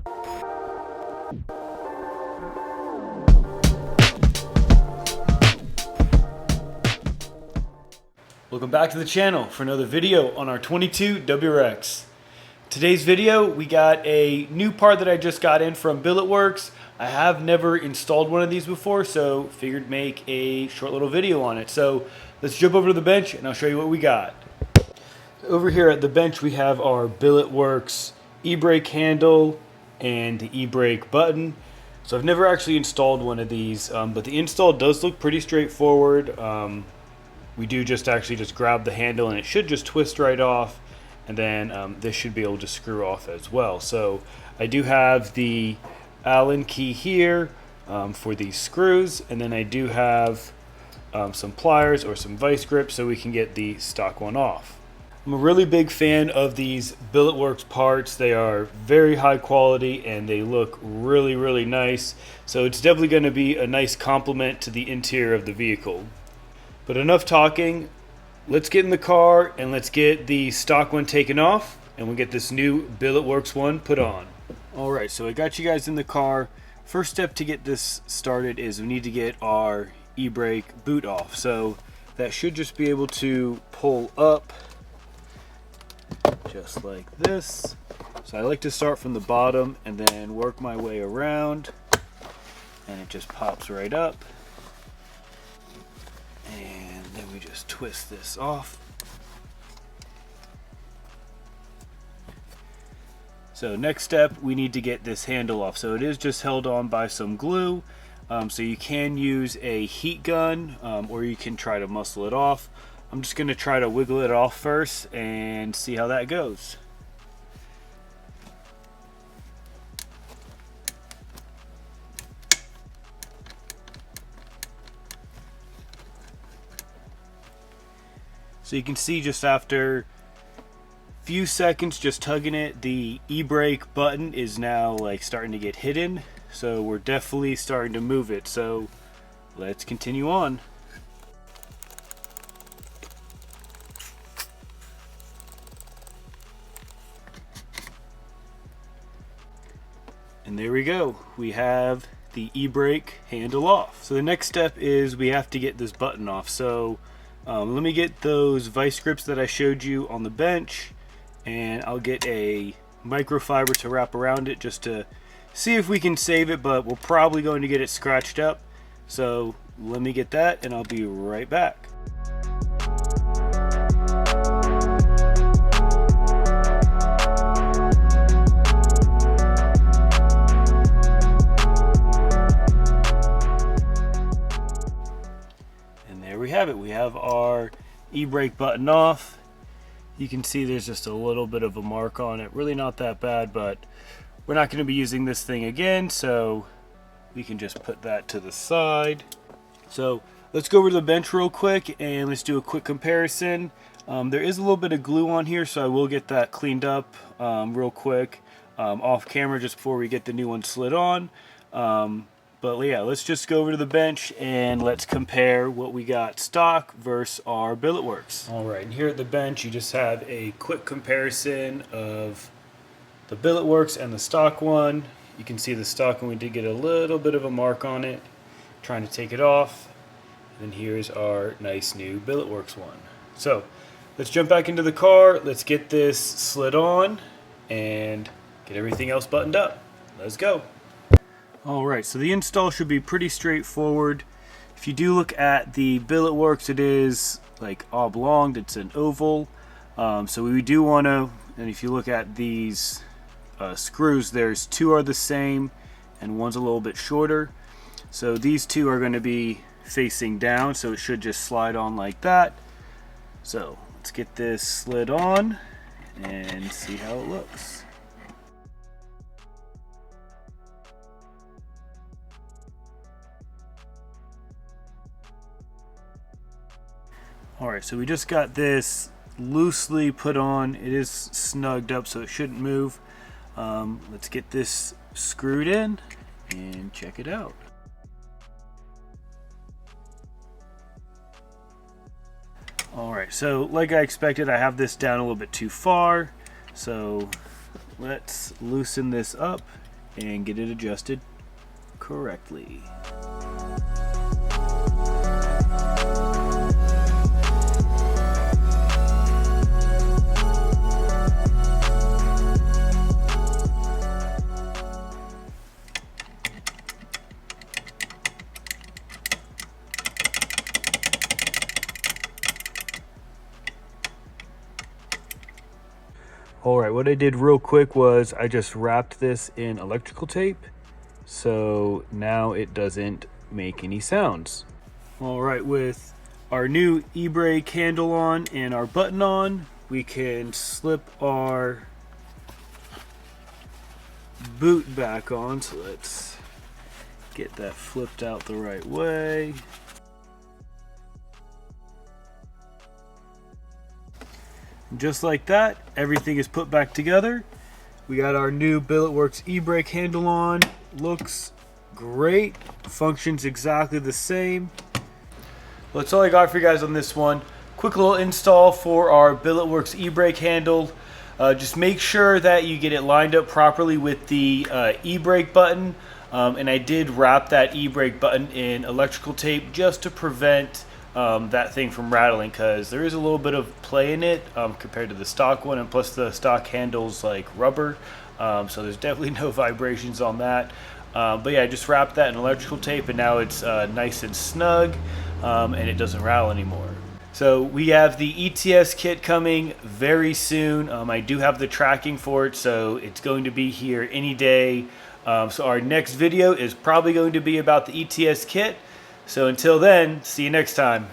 Welcome back to the channel for another video on our 22 WRX. Today's video, we got a new part that I just got in from Billetworkz. I have never installed one of these before, so figured make a short little video on it. So let's jump over to the bench and I'll show you what we got. Over here at the bench we have our Billetworkz Ebrake handle and the Ebrake button. So I've never actually installed one of these, but the install does look pretty straightforward. We do just grab the handle and it should just twist right off, and then this should be able to screw off as well. So I do have the Allen key here for these screws, and then I do have some pliers or some vice grips so we can get the stock one off. I'm a really big fan of these Billetworkz parts. They are very high quality and they look really, really nice. So it's definitely going to be a nice complement to the interior of the vehicle. But enough talking, let's get in the car and let's get the stock one taken off and we'll get this new Billetworkz one put on. Alright, so I got you guys in the car. First step to get this started is we need to get our Ebrake boot off. So that should just be able to pull up just like this. So I like to start from the bottom and then work my way around, and it just pops right up. And then we just twist this off. So next step, we need to get this handle off. So it is just held on by some glue. So you can use a heat gun or you can try to muscle it off. I'm just going to try to wiggle it off first and see how that goes. So you can see just after a few seconds just tugging it, the Ebrake button is now like starting to get hidden. So we're definitely starting to move it. So let's continue on. And there we go. We have the Ebrake handle off. So the next step is we have to get this button off. So let me get those vice grips that I showed you on the bench, and I'll get a microfiber to wrap around it just to see if we can save it, but we're probably going to get it scratched up. So let me get that and I'll be right back. We have it. We have our Ebrake button off. You can see there's just a little bit of a mark on it. Really not that bad, but we're not going to be using this thing again, so we can just put that to the side. So let's go over to the bench real quick and let's do a quick comparison. There is a little bit of glue on here, so I will get that cleaned up real quick off camera just before we get the new one slid on. But yeah, let's just go over to the bench and let's compare what we got stock versus our Billetworkz. Alright, and here at the bench you just have a quick comparison of the Billetworkz and the stock one. You can see the stock one, we did get a little bit of a mark on it. Trying to take it off. And here's our nice new Billetworkz one. So let's jump back into the car, let's get this slid on and get everything else buttoned up. Let's go. Alright, so the install should be pretty straightforward. If you do look at the Billetworkz, it is like oblong, it's an oval. So we do want to, and if you look at these screws, there's two are the same and one's a little bit shorter. So these two are going to be facing down, so it should just slide on like that. So let's get this slid on and see how it looks. Alright, so we just got this loosely put on. It is snugged up so it shouldn't move. Let's get this screwed in and check it out. Alright, so like I expected, I have this down a little bit too far. So let's loosen this up and get it adjusted correctly. Alright, what I did real quick was I just wrapped this in electrical tape, so now it doesn't make any sounds. Alright, with our new Ebrake handle on and our button on, we can slip our boot back on. So let's get that flipped out the right way. Just like that, everything is put back together. We got our new Billetworkz Ebrake handle on. Looks great. Functions exactly the same. Well, that's all I got for you guys on this one. Quick little install for our Billetworkz Ebrake handle. Just make sure that you get it lined up properly with the e-brake button. And I did wrap that e-brake button in electrical tape just to prevent that thing from rattling, because there is a little bit of play in it compared to the stock one, and plus the stock handle's like rubber, so there's definitely no vibrations on that. But yeah, I just wrapped that in electrical tape, and now it's nice and snug, and it doesn't rattle anymore. So we have the ETS kit coming very soon. I do have the tracking for it, so it's going to be here any day. So our next video is probably going to be about the ETS kit. So until then, see you next time.